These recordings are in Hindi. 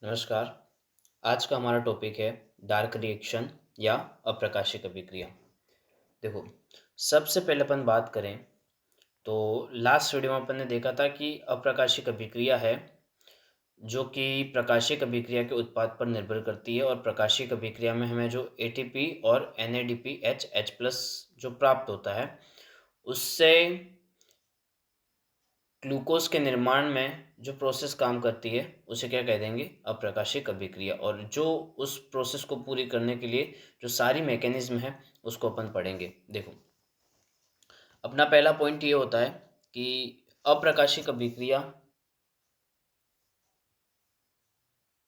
नमस्कार। आज का हमारा टॉपिक है डार्क रिएक्शन या अप्रकाशिक अभिक्रिया। देखो, सबसे पहले अपन बात करें तो लास्ट वीडियो में अपन ने देखा था कि अप्रकाशिक अभिक्रिया है जो कि प्रकाशिक अभिक्रिया के उत्पाद पर निर्भर करती है और प्रकाशिक अभिक्रिया में हमें जो एटीपी और NADPH H+ जो प्राप्त होता है उससे ग्लूकोज के निर्माण में जो प्रोसेस काम करती है उसे क्या कह देंगे? अप्रकाशिक अभिक्रिया। और जो उस प्रोसेस को पूरी करने के लिए जो सारी मैकेनिज्म है उसको अपन पढ़ेंगे। देखो, अपना पहला पॉइंट ये होता है कि अप्रकाशिक अभिक्रिया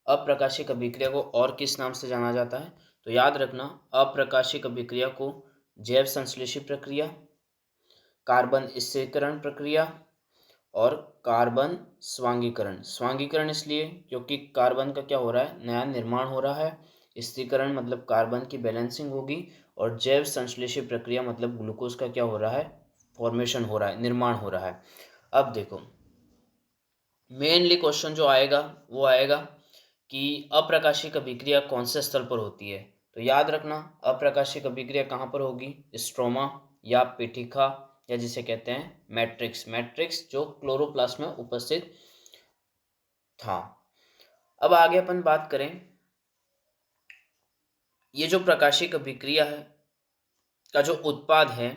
अप्रकाशिक अभिक्रिया को और किस नाम से जाना जाता है? तो याद रखना, अप्रकाशिक अभिक्रिया को जैव संश्लेषी प्रक्रिया, कार्बन स्थिरीकरण प्रक्रिया और कार्बन स्वांगीकरण। स्वांगीकरण इसलिए क्योंकि कार्बन का क्या हो रहा है? नया निर्माण हो रहा है। स्थिरीकरण मतलब कार्बन की बैलेंसिंग होगी और जैव संश्लेषी प्रक्रिया मतलब ग्लूकोज का क्या हो रहा है? फॉर्मेशन हो रहा है, निर्माण हो रहा है। अब देखो, मेनली क्वेश्चन जो आएगा वो आएगा कि अप्रकाशिक अभिक्रिया कौन से स्थल पर होती है? तो याद रखना, अप्रकाशिक अभिक्रिया कहाँ पर होगी? स्ट्रोमा या पेटिका या जिसे कहते हैं मैट्रिक्स। मैट्रिक्स जो क्लोरोप्लास्ट में उपस्थित था। अब आगे अपन बात करें, ये जो प्रकाशिक अभिक्रिया है का जो उत्पाद है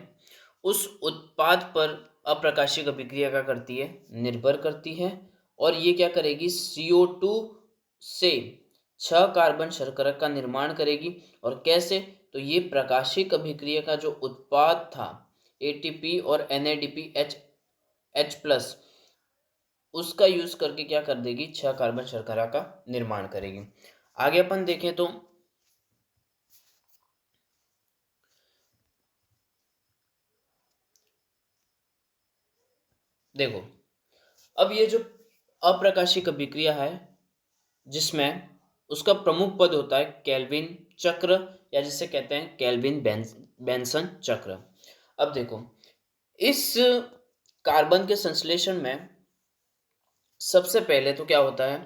उस उत्पाद पर अप्रकाशिक अभिक्रिया क्या करती है? निर्भर करती है। और ये क्या करेगी? CO2 से 6 कार्बन शर्करा का निर्माण करेगी। और कैसे? तो ये प्रकाशिक अभिक्रिया का जो उत्पाद था ATP और NADPH+ उसका यूज करके क्या कर देगी? 6 कार्बन शर्करा का निर्माण करेगी। आगे अपन देखें तो देखो, अब ये जो अप्रकाशिक अभिक्रिया है जिसमें उसका प्रमुख पद होता है केल्विन चक्र या जिसे कहते हैं केल्विन बेंसन चक्र। अब देखो, इस कार्बन के संश्लेषण में सबसे पहले तो क्या होता है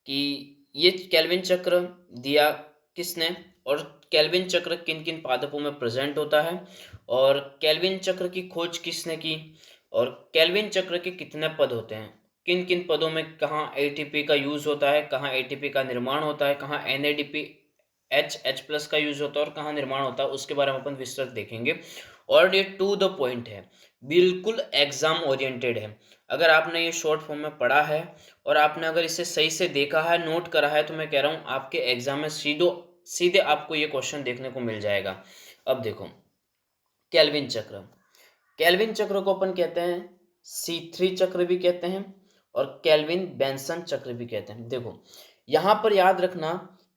कि ये केल्विन चक्र दिया किसने? और केल्विन चक्र किन किन पादपों में प्रेजेंट होता है और केल्विन चक्र की खोज किसने की और केल्विन चक्र के कितने पद होते हैं, किन किन पदों में कहाँ एटीपी का यूज होता है, कहाँ एटीपी का निर्माण होता है, कहाँ NADP H+ का यूज होता है और कहाँ निर्माण होता है, उसके बारे में अपन विस्तृत देखेंगे। और ये टू द पॉइंट है, बिल्कुल एग्जाम ओरिएंटेड है। अगर आपने ये शॉर्ट फॉर्म में पढ़ा है और आपने अगर इसे सही से देखा है, नोट करा है, तो मैं कह रहा हूँ आपके एग्जाम में सीधे आपको ये क्वेश्चन देखने को मिल जाएगा। अब देखो, केल्विन चक्र। केल्विन चक्र को अपन कहते हैं C3 चक्र भी कहते हैं और केल्विन बेंसन चक्र भी कहते हैं। देखो, यहाँ पर याद रखना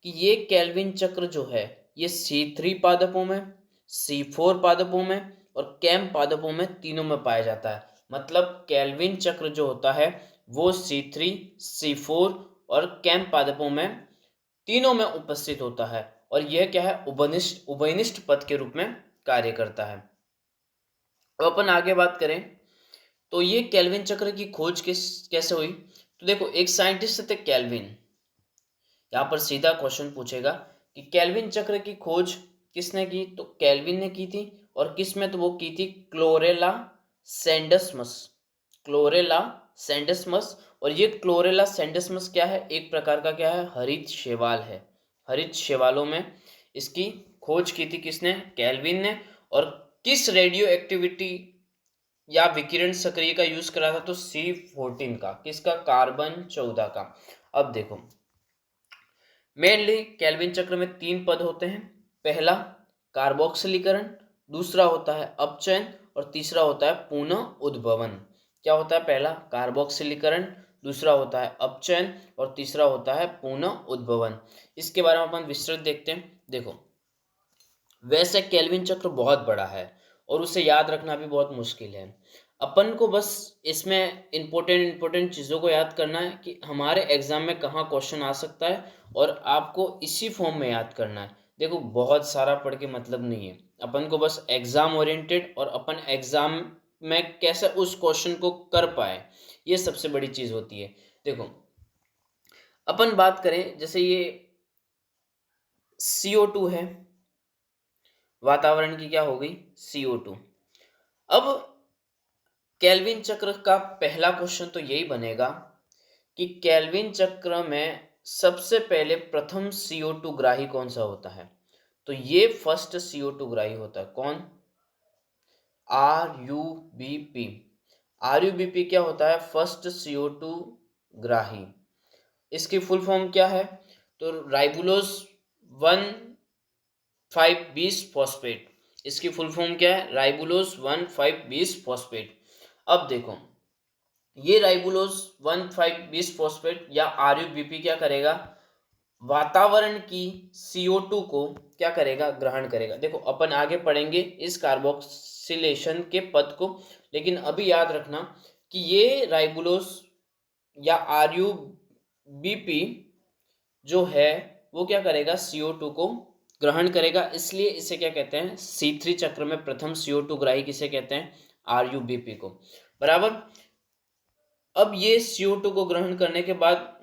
कि ये केल्विन चक्र जो है ये C3 पादपों में, C4 पादपों में और कैम पादपों में तीनों में पाया जाता है। मतलब केल्विन चक्र जो होता है वो C3, C4 और कैम पादपों में तीनों में उपस्थित होता है और यह क्या है? उभयनिष्ठ पद के रूप में कार्य करता है। अब अपन आगे बात करें तो ये केल्विन चक्र की खोज कैसे हुई? तो देखो, एक साइंटिस्ट थे केल्विन। यहाँ पर सीधा क्वेश्चन पूछेगा कि केल्विन चक्र की खोज किसने की? तो केल्विन ने की थी। और किस में? तो वो की थी क्लोरेला सैंडस्मस। क्लोरेला सैंडस्मस। और ये क्लोरेला सैंडस्मस क्या है? एक प्रकार का क्या है? हरित शैवाल है। हरित शैवालों में इसकी खोज की थी किसने? केल्विन ने। और किस रेडियो एक्टिविटी या विकिरण सक्रिय का यूज करा था? तो C14 का। किसका? कार्बन 14 का। अब देखो, मेनली केल्विन चक्र में 3 पद होते हैं। पहला कार्बोक्सिलीकरण, दूसरा होता है अपचयन और तीसरा होता है पुनः उद्भवन। क्या होता है? पहला कार्बोक्सिलीकरण, दूसरा होता है अपचयन और तीसरा होता है पुनः उद्भवन। इसके बारे में अपन विस्तृत देखते हैं। देखो, वैसे केल्विन चक्र बहुत बड़ा है और उसे याद रखना भी बहुत मुश्किल है। अपन को बस इसमें इम्पोर्टेंट चीज़ों को याद करना है कि हमारे एग्जाम में कहाँ क्वेश्चन आ सकता है और आपको इसी फॉर्म में याद करना है। देखो, बहुत सारा पढ़ के मतलब नहीं है। अपन को बस एग्जाम ओरिएंटेड और अपन एग्जाम में कैसे उस क्वेश्चन को कर पाए, ये सबसे बड़ी चीज़ होती है। देखो, अपन बात करें, जैसे ये CO2 है, वातावरण की क्या हो गई CO2। अब केल्विन चक्र का पहला क्वेश्चन तो यही बनेगा कि केल्विन चक्र में सबसे पहले प्रथम CO2 ग्राही कौन सा होता है। तो ये फर्स्ट CO2 ग्राही होता है, कौन? RUBP। RUBP क्या होता है? फर्स्ट CO2 ग्राही। इसकी फुल फॉर्म क्या है? तो राइबुलोज 1,5,20 फॉस्फेट। इसकी फुल फॉर्म क्या है? Ribulose 1,5,20 phosphate. अब देखो, ये राइबुलोज 1,5,20 फॉस्फेट या RUBP क्या करेगा? वातावरण की CO2 को क्या करेगा? ग्रहण करेगा। देखो, अपन आगे पढ़ेंगे इस कार्बोक्सिलेशन के पद को, लेकिन अभी याद रखना कि ये राइबुलोज या RUBP जो है वो क्या करेगा? CO2 को ग्रहण करेगा, इसलिए इसे क्या कहते हैं? C3 चक्र में प्रथम CO2 ग्राही किसे कहते हैं? RUBP को। बराबर। अब ये CO2 को ग्रहण करने के बाद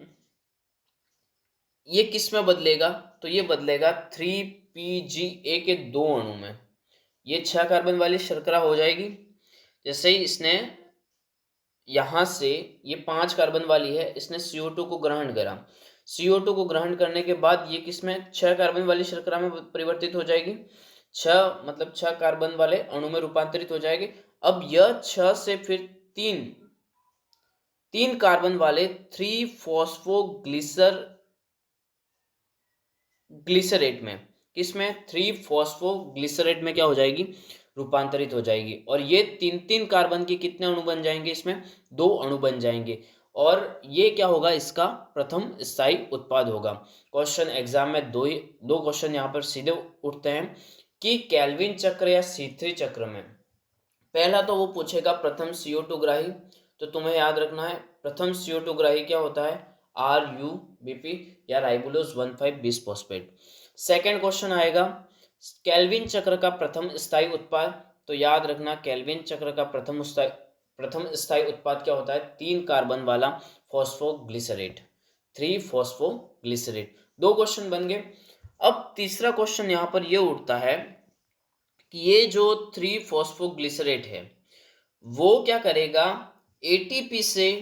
ये किस में बदलेगा? तो ये बदलेगा 3PGA के 2 अणु में। ये 6 कार्बन वाली शर्करा हो जाएगी। जैसे ही इसने यहां से, ये 5 कार्बन वाली है, इसने CO2 को ग्रहण करा। CO2 को ग्रहण करने के बाद ये किस में? 6 कार्बन वाली शर्करा में परिवर्तित हो जाएगी। 6 मतलब 6 कार्बन वाले अणु में रूपांतरित हो जाएगी। अब यह 6 से फिर 3 कार्बन वाले 3 फॉस्फोग्लिसर ग्लिसरेट में, किसमें? 3 फॉस्फोग्लिसरेट में क्या हो जाएगी? रूपांतरित हो जाएगी। और ये 3 कार्बन के कितने अणु बन जाएंगे? इसमें 2 अणु बन जाएंगे। और ये क्या होगा? इसका प्रथम स्थायी उत्पाद होगा। क्वेश्चन एग्जाम में दो क्वेश्चन यहाँ पर सीधे उठते हैं कि केल्विन चक्र या C3 चक्र में, पहला तो वो पूछेगा प्रथम CO2 ग्राही। तो तुम्हें याद रखना है प्रथम CO2 ग्राही क्या होता है? RUBP या राइबुलोज 1,5,20 फॉस्फेट। सेकेंड क्वेश्चन आएगा केल्विन चक्र का प्रथम स्थायी उत्पाद। तो याद रखना केल्विन चक्र का प्रथम स्थायी उत्पाद क्या होता है? 3 कार्बन वाला फॉस्फोग्लिसरेट, 3 फॉस्फोग्लिसरेट। 2 क्वेश्चन बन गए। अब तीसरा क्वेश्चन यहाँ पर ये उठता है कि ये जो 3 फॉस्फोग्लिसरेट है वो क्या करेगा? ATP से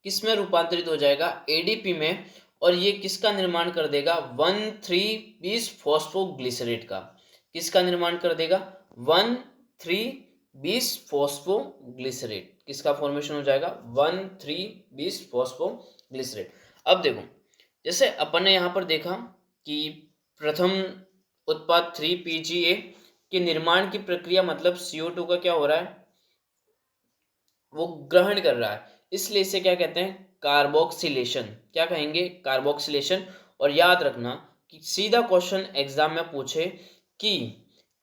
किस में रूपांतरित हो जाएगा? ADP में। और ये किसका निर्माण कर देगा? 1,3,20 फॉस्फोग्लिसरेट का। किसका निर्माण कर देगा? 1,3,20 फॉस्फोग्लिसरेट। किसका फॉर्मेशन हो जाएगा? 1,3,20 फॉस्फोग्लिसरेट। अब देखो, जैसे अपन ने यहाँ पर देखा कि प्रथम उत्पाद 3PGA के निर्माण की प्रक्रिया, मतलब CO2 का क्या हो रहा है? वो ग्रहण कर रहा है, इसलिए इसे क्या कहते हैं? कार्बोक्सिलेशन। क्या कहेंगे? कार्बोक्सिलेशन। और याद रखना कि सीधा क्वेश्चन एग्जाम में पूछे कि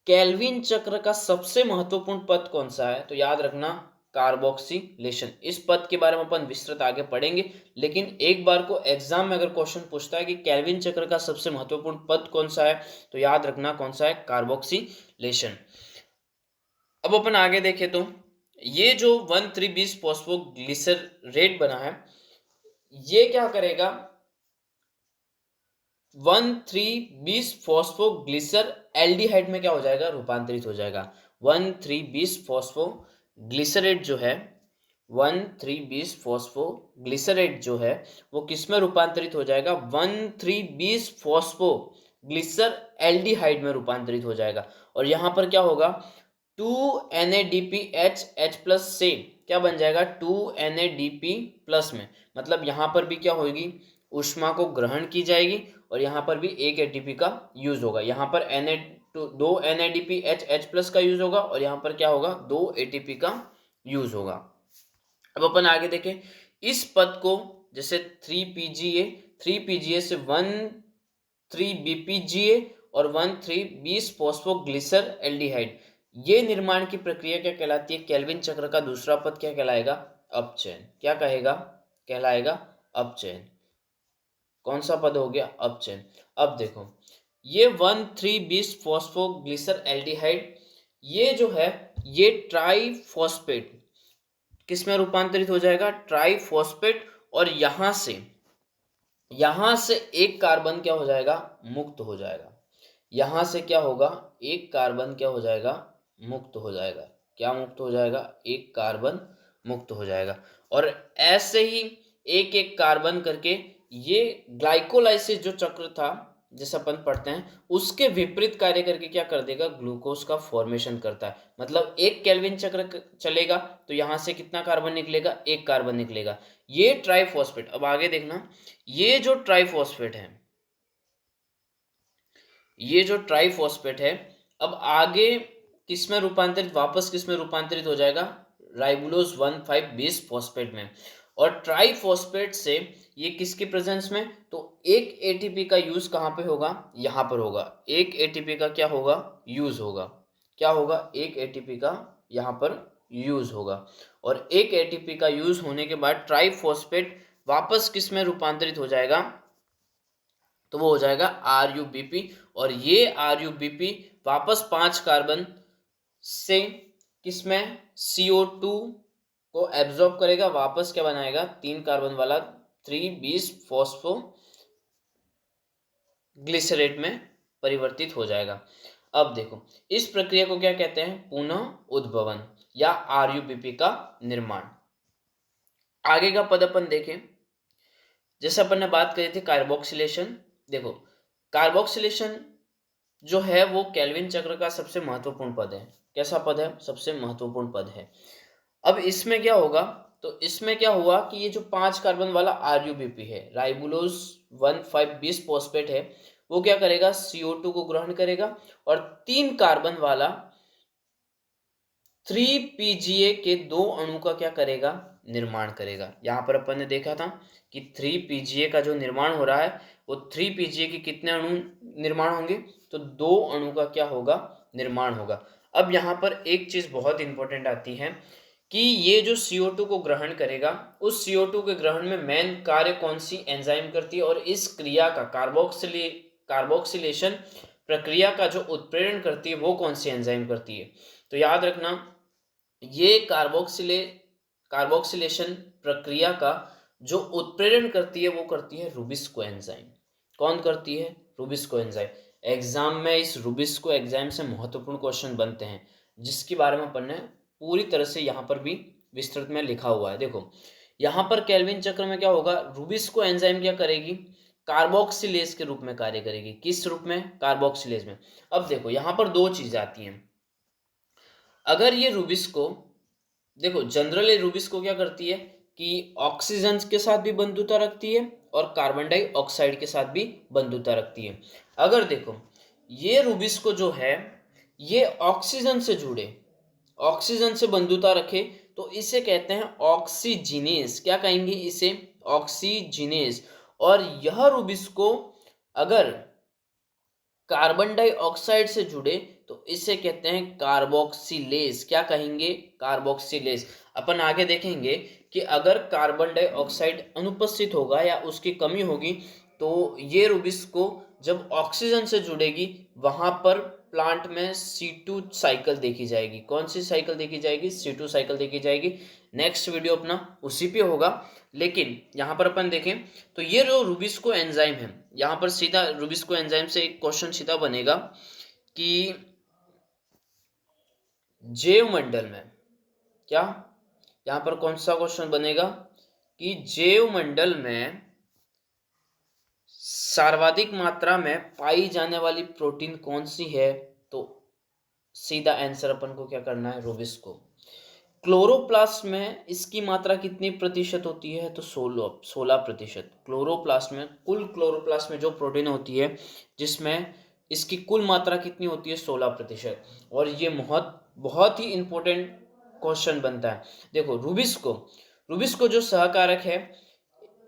केल्विन चक्र का सबसे महत्वपूर्ण पद कौन सा है, तो याद रखना कार्बोक्सिलेशन। इस पद के बारे में अपन विस्तृत आगे पढ़ेंगे, लेकिन एक बार को एग्जाम में अगर क्वेश्चन पूछता है कि केल्विन चक्र का सबसे महत्वपूर्ण पद कौन सा है, तो याद रखना कौन सा है? कार्बोक्सिलेशन। अब अपन आगे देखें तो ये जो 1,3,20 फॉस्फोग्लिसरेट बना है, ये क्या करेगा? 1,3,20 फॉस्फोग्लिसर एल्डिहाइड में क्या हो जाएगा? रूपांतरित हो जाएगा। 1,3,20 फॉस्फोग्लिसरेट जो है, 1,3,20 फॉस्फोग्लिसरेट जो है वो किस में रूपांतरित हो जाएगा? 1,3,20 फॉस्फोग्लिसर एल्डिहाइड में रूपांतरित हो जाएगा। और यहाँ पर क्या होगा? 2NADPH प्लस से क्या बन जाएगा? 2NADP प्लस में, मतलब यहाँ पर भी क्या होगी? ऊष्मा को ग्रहण की जाएगी और यहाँ पर भी एक ATP का यूज होगा। यहाँ पर दो NADPH प्लस का यूज होगा और यहाँ पर क्या होगा? 2 ATP का यूज होगा। अब अपन आगे देखें इस पद को, जैसे 3PGA से 1,3BPGA और 1,3,20 फॉस्फोग्लिसर एल्डिहाइड, ये निर्माण की प्रक्रिया क्या कहलाती है? केल्विन चक्र का दूसरा पद क्या कहलाएगा? अपचयन। क्या कहेगा? कहलाएगा अपचयन। कौन सा पद हो गया? अपचयन। अब देखो ये 1,3,20 फॉस्फोग्लिसर एल्डिहाइड, ये जो है ये ट्राइफॉस्फेट किस में रूपांतरित हो जाएगा? ट्राइफॉस्फेट। और यहां से यहां से एक कार्बन क्या हो जाएगा, मुक्त हो जाएगा। यहां से क्या होगा, एक कार्बन क्या हो जाएगा, मुक्त हो जाएगा। क्या मुक्त हो जाएगा, एक कार्बन मुक्त हो जाएगा। और ऐसे ही एक एक कार्बन करके ये ग्लाइकोलाइसिस जो चक्र था जैसे अपन पढ़ते हैं, उसके विपरीत कार्य करके क्या कर देगा, ग्लूकोज का फॉर्मेशन करता है। मतलब एक केल्विन चक्र चलेगा तो यहां से कितना कार्बन निकलेगा, एक कार्बन निकलेगा। ये ट्राइफॉस्फेट, अब आगे देखना, ये जो ट्राइफॉस्फेट है, ये जो ट्राइफॉस्फेट है, अब आगे किसमें रूपांतरित, वापस किसमें रूपांतरित हो जाएगा, राइबुलोज 1,5-20 फॉस्फेट में। और ट्राइफॉस्फेट से ये किसकी प्रेजेंस में, तो एक एटीपी का यूज कहां पे होगा, यहां पर होगा। एक एटीपी का क्या होगा, यूज होगा। क्या होगा, एक एटीपी का यहां पर यूज होगा। और एक एटीपी का यूज होने के बाद ट्राइफॉस्फेट वापस किसमें रूपांतरित हो जाएगा, तो वो हो जाएगा RuBp। और ये RuBp वापस 5 कार्बन से किसमें, CO2 को एब्जॉर्ब करेगा, वापस क्या बनाएगा, 3 कार्बन वाला 3,20 फॉस्फो ग्लिसरेट में परिवर्तित हो जाएगा। अब देखो, इस प्रक्रिया को क्या कहते हैं, पुनः उद्भवन या RuBp का निर्माण। आगे का पद अपन देखें, जैसे अपन ने बात करी थी कार्बोक्सिलेशन। देखो, कार्बोक्सिलेशन जो है वो केल्विन चक्र का सबसे महत्वपूर्ण पद है। कैसा पद है, सबसे महत्वपूर्ण पद है। अब इसमें क्या होगा, तो इसमें क्या हुआ कि ये जो 5 कार्बन वाला RuBp है, राइबुलोज 1,5-20 फॉस्फेट है, वो क्या करेगा, CO2 को ग्रहण करेगा और 3 कार्बन वाला 3PGA के 2 अणु का क्या करेगा, निर्माण करेगा। यहां पर अपन ने देखा था कि 3PGA का जो निर्माण हो रहा है, वो 3PGA के कितने अणु निर्माण होंगे, तो 2 अणु का क्या होगा, निर्माण होगा। अब यहाँ पर एक चीज बहुत इंपॉर्टेंट आती है कि ये जो CO2 को ग्रहण करेगा, उस CO2 के ग्रहण में मेन कार्य कौन सी एंजाइम करती है, और इस क्रिया का कार्बोक्सिलेशन प्रक्रिया का जो उत्प्रेरण करती है वो कौन सी एंजाइम करती है। तो याद रखना, ये कार्बोक्सिलेशन प्रक्रिया का जो उत्प्रेरण करती है वो करती है रुबिस्को एंजाइम। कौन करती है, रुबिस्को एंजाइम। एग्जाम में इस रुबिस्को एंजाइम से महत्वपूर्ण क्वेश्चन बनते हैं, जिसके बारे में अपन ने पूरी तरह से यहाँ पर भी विस्तृत में लिखा हुआ है। देखो, यहाँ पर केल्विन चक्र में क्या होगा, रुबिस्को एंजाइम क्या करेगी, कार्बोक्सिलेज के रूप में कार्य करेगी। किस रूप में, कार्बोक्सिलेज में। अब देखो, यहाँ पर दो चीजें आती हैं। अगर ये रुबिस्को, देखो जनरली रुबिस्को क्या करती है कि ऑक्सीजन के साथ भी बंधुता रखती है और कार्बन डाइऑक्साइड के साथ भी बंधुता रखती है। अगर देखो, ये रुबिस्को जो है ये ऑक्सीजन से जुड़े, ऑक्सीजन से बंधुता रखे, तो इसे कहते हैं ऑक्सीजिनेस। क्या कहेंगे इसे, ऑक्सीजिनेस। और यह रुबिस्को अगर कार्बन डाइऑक्साइड से जुड़े तो इसे कहते हैं कार्बोक्सिलेज। क्या कहेंगे, कार्बोक्सिलेज। अपन आगे देखेंगे कि अगर कार्बन डाइऑक्साइड अनुपस्थित होगा या उसकी कमी होगी, तो ये रुबिस्को जब ऑक्सीजन से जुड़ेगी, वहां पर प्लांट में C2 साइकिल देखी जाएगी। कौन सी साइकिल देखी जाएगी, C2 साइकिल देखी जाएगी। नेक्स्ट वीडियो अपना उसी पे होगा। लेकिन यहाँ पर अपन देखें तो ये जो रुबिस्को एंजाइम है, यहाँ पर सीधा रुबिस्को एंजाइम से एक क्वेश्चन सीधा बनेगा कि जैव मंडल में क्या, यहाँ पर कौन सा क्वेश्चन बनेगा कि जैव मंडल में सर्वाधिक मात्रा में पाई जाने वाली प्रोटीन कौन सी है, तो सीधा आंसर अपन को क्या करना है, रुबिस्को। क्लोरोप्लास्ट में इसकी मात्रा कितनी प्रतिशत होती है, तो 16%। क्लोरोप्लास्ट में, कुल क्लोरोप्लास्ट में जो प्रोटीन होती है, जिसमें इसकी कुल मात्रा कितनी होती है, 16%। और ये बहुत बहुत ही इंपॉर्टेंट क्वेश्चन बनता है। देखो, रुबिस्को, रुबिस्को जो सहकारक है,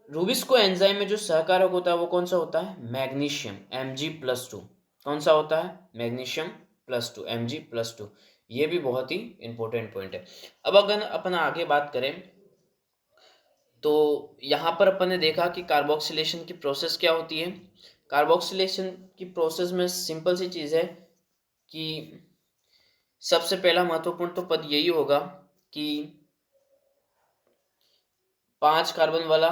रुबिस्को एंजाइम में जो सहकारक होता है वो कौन सा होता है, मैग्नीशियम, Mg+2। कौन सा होता है, मैग्नीशियम+2, Mg+2। ये भी बहुत ही इंपॉर्टेंट पॉइंट है। अब अगर अपन आगे बात करें तो यहाँ पर अपन ने देखा कि कार्बोक्सिलेशन की प्रोसेस क्या होती है। कार्बोक्सिलेशन की प्रोसेस में सिंपल सी चीज़ है कि सबसे पहला महत्वपूर्ण तो पद यही होगा कि 5 कार्बन वाला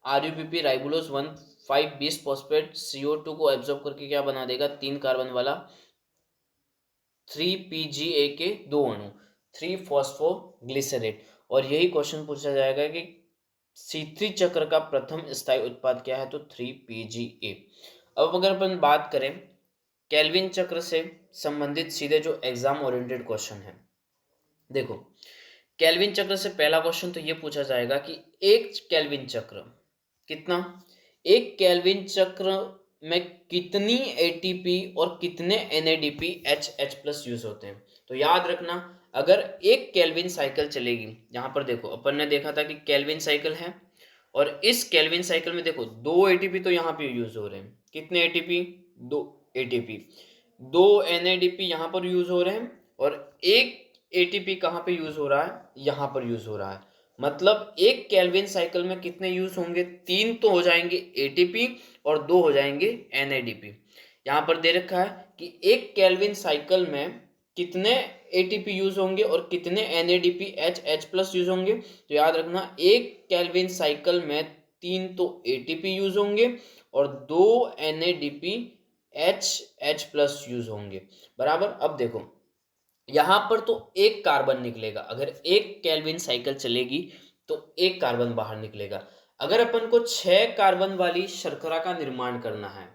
RUBP राइबोलोज 1,5,20 फॉस्फेट CO2 को एब्जॉर्ब करके क्या बना देगा, 3 कार्बन वाला 3PGA के 2 अणु, 3 फॉस्फोग्लिसरेट। और यही क्वेश्चन पूछा जाएगा कि C3 चक्र का प्रथम स्थायी उत्पाद क्या है, तो 3PGA। अब अगर अपन बात करें केल्विन चक्र से संबंधित सीधे जो एग्जाम ओरिएंटेड क्वेश्चन है, देखो केल्विन चक्र से पहला क्वेश्चन तो ये पूछा जाएगा कि एक केल्विन चक्र कितना, एक केल्विन चक्र में कितनी ATP और कितने NADP HH+ यूज होते हैं। तो याद रखना, अगर एक केल्विन साइकिल चलेगी, यहाँ पर देखो अपन ने देखा था कि केल्विन साइकिल है, और इस केल्विन साइकिल में देखो 2 ATP तो यहाँ पे यूज हो रहे हैं, कितने ATP, 2 ATP, 2 NADP यहाँ पर यूज हो रहे हैं, और एक ATP कहाँ पे यूज हो रहा है, यहाँ पर यूज हो रहा है। मतलब एक केल्विन साइकिल में कितने यूज होंगे, 3 तो हो जाएंगे ATP और 2 हो जाएंगे NADP। यहाँ पर दे रखा है कि एक केल्विन साइकिल में कितने ATP यूज होंगे और कितने NADP HH+ यूज होंगे। तो याद रखना, एक केल्विन साइकिल में 3 तो ATP यूज होंगे और 2 NADP HH+ यूज होंगे, बराबर। अब देखो यहां पर तो एक कार्बन निकलेगा, अगर एक केल्विन साइकिल चलेगी तो एक कार्बन बाहर निकलेगा। अगर अपन को 6 कार्बन वाली शर्करा का निर्माण करना है,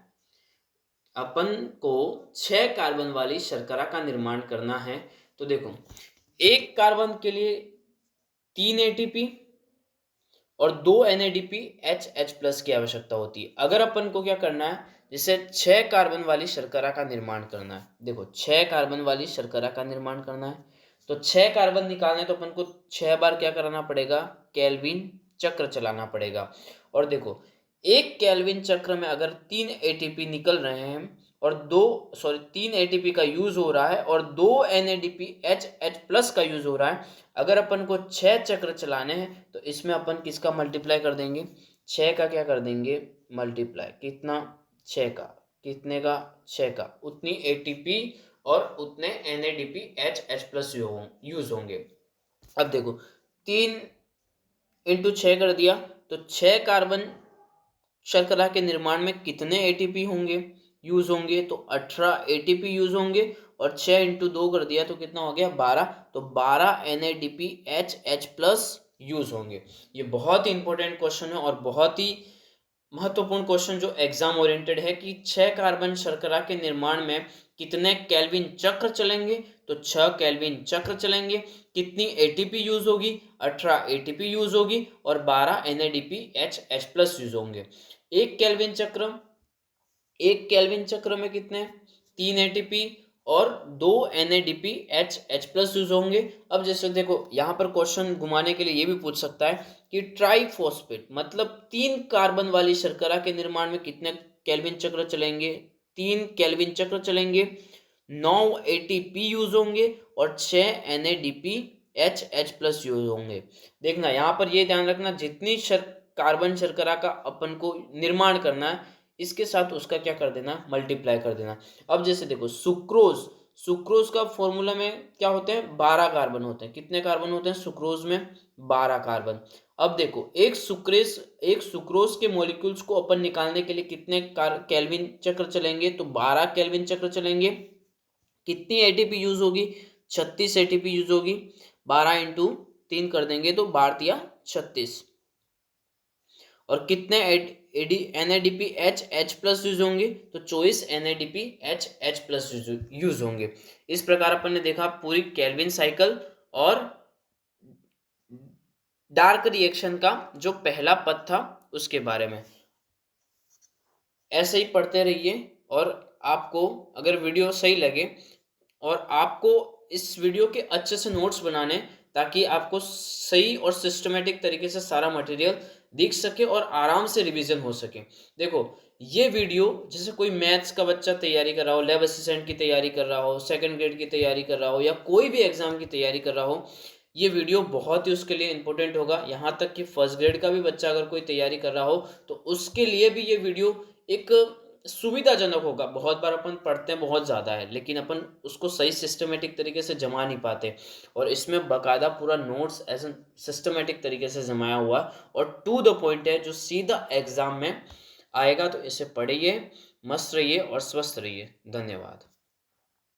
अपन को 6 कार्बन वाली शर्करा का निर्माण करना है, तो देखो एक कार्बन के लिए 3 ATP और 2 NADP HH+ की आवश्यकता होती है। अगर अपन को क्या करना है, जैसे 6 कार्बन वाली शर्करा का निर्माण करना है, देखो 6 कार्बन वाली शर्करा का निर्माण करना है, तो 6 कार्बन निकालने तो अपन को 6 बार क्या कराना पड़ेगा, केल्विन चक्र चलाना पड़ेगा। और देखो एक केल्विन चक्र में अगर 3 ATP निकल रहे हैं और 3 ATP का यूज हो रहा है और 2 NADP HH+ का यूज हो रहा है, अगर अपन को 6 चक्र चलाने हैं तो इसमें अपन किसका मल्टीप्लाई कर देंगे, 6 का क्या कर देंगे मल्टीप्लाई, कितना 6 का, कितने का 6 का, उतनी ATP और उतने NADP HH+ यूज होंगे। अब देखो 3 इंटू 6 कर दिया तो 6 कार्बन शर्करा के निर्माण में कितने ATP होंगे, यूज होंगे, तो 18 ATP यूज होंगे, और 6 इंटू 2 कर दिया तो कितना हो गया 12, तो 12 NADP HH+ यूज होंगे। ये बहुत ही इंपॉर्टेंट क्वेश्चन है और बहुत ही महत्वपूर्ण क्वेश्चन जो एग्जाम ओरिएंटेड है कि 6 कार्बन शर्करा के निर्माण में कितने केल्विन चक्र चलेंगे, तो 6 केल्विन चक्र चलेंगे। कितनी ATP यूज होगी, 18 ATP यूज होगी और 12 NADP HH+ यूज होंगे। एक केल्विन चक्र में कितने 3 ATP और 2 NADP HH+ यूज होंगे। अब जैसे देखो यहाँ पर क्वेश्चन घुमाने के लिए ये भी पूछ सकता है कि ट्राइफॉस्फेट मतलब 3 कार्बन वाली शर्करा के निर्माण में कितने केल्विन चक्र चलेंगे, 3 केल्विन चक्र चलेंगे, 9 ATP यूज होंगे और 6 NADP HH+ यूज होंगे। देखना यहाँ पर ये ध्यान रखना, जितनी कार्बन शर्करा का अपन को निर्माण करना है इसके साथ उसका क्या कर देना, मल्टीप्लाई कर देना। अब जैसे देखो सुक्रोज का फॉर्मूला में क्या होते हैं, 12 कार्बन होते हैं। कितने कार्बन होते हैं सुक्रोज में, 12 कार्बन। अब देखो एक सुक्रोज के मॉलिक्यूल्स को अपन निकालने के लिए कितने केल्विन चक्र चलेंगे, तो 12 केल्विन चक्र चलेंगे। कितनी ATP यूज होगी, 36 ATP यूज होगी। 12 इंटू 3 कर देंगे तो 12 × 36, और कितने NADP HH+ यूज होंगे, तो 24 NADP HH+ यूज होंगे। इस प्रकार अपन ने देखा पूरी केल्विन साइकिल और डार्क रिएक्शन का जो पहला पद था उसके बारे में। ऐसे ही पढ़ते रहिए, और आपको अगर वीडियो सही लगे और आपको इस वीडियो के अच्छे से नोट्स बनाने, ताकि आपको सही और सिस्टमेटिक तरीके से सारा मटेरियल दिख सके और आराम से रिवीजन हो सके। देखो ये वीडियो जैसे कोई मैथ्स का बच्चा तैयारी कर रहा हो, लैब असिस्टेंट की तैयारी कर रहा हो, सेकंड ग्रेड की तैयारी कर रहा हो, या कोई भी एग्जाम की तैयारी कर रहा हो, ये वीडियो बहुत ही उसके लिए इंपॉर्टेंट होगा। यहाँ तक कि फर्स्ट ग्रेड का भी बच्चा अगर कोई तैयारी कर रहा हो तो उसके लिए भी ये वीडियो एक सुविधाजनक होगा। बहुत बार अपन पढ़ते हैं बहुत ज़्यादा है, लेकिन अपन उसको सही सिस्टमैटिक तरीके से जमा नहीं पाते और इसमें बाकायदा पूरा नोट्स ऐसे सिस्टमैटिक तरीके से जमाया हुआ है और टू द पॉइंट है जो सीधा एग्ज़ाम में आएगा। तो इसे पढ़िए, मस्त रहिए और स्वस्थ रहिए। धन्यवाद।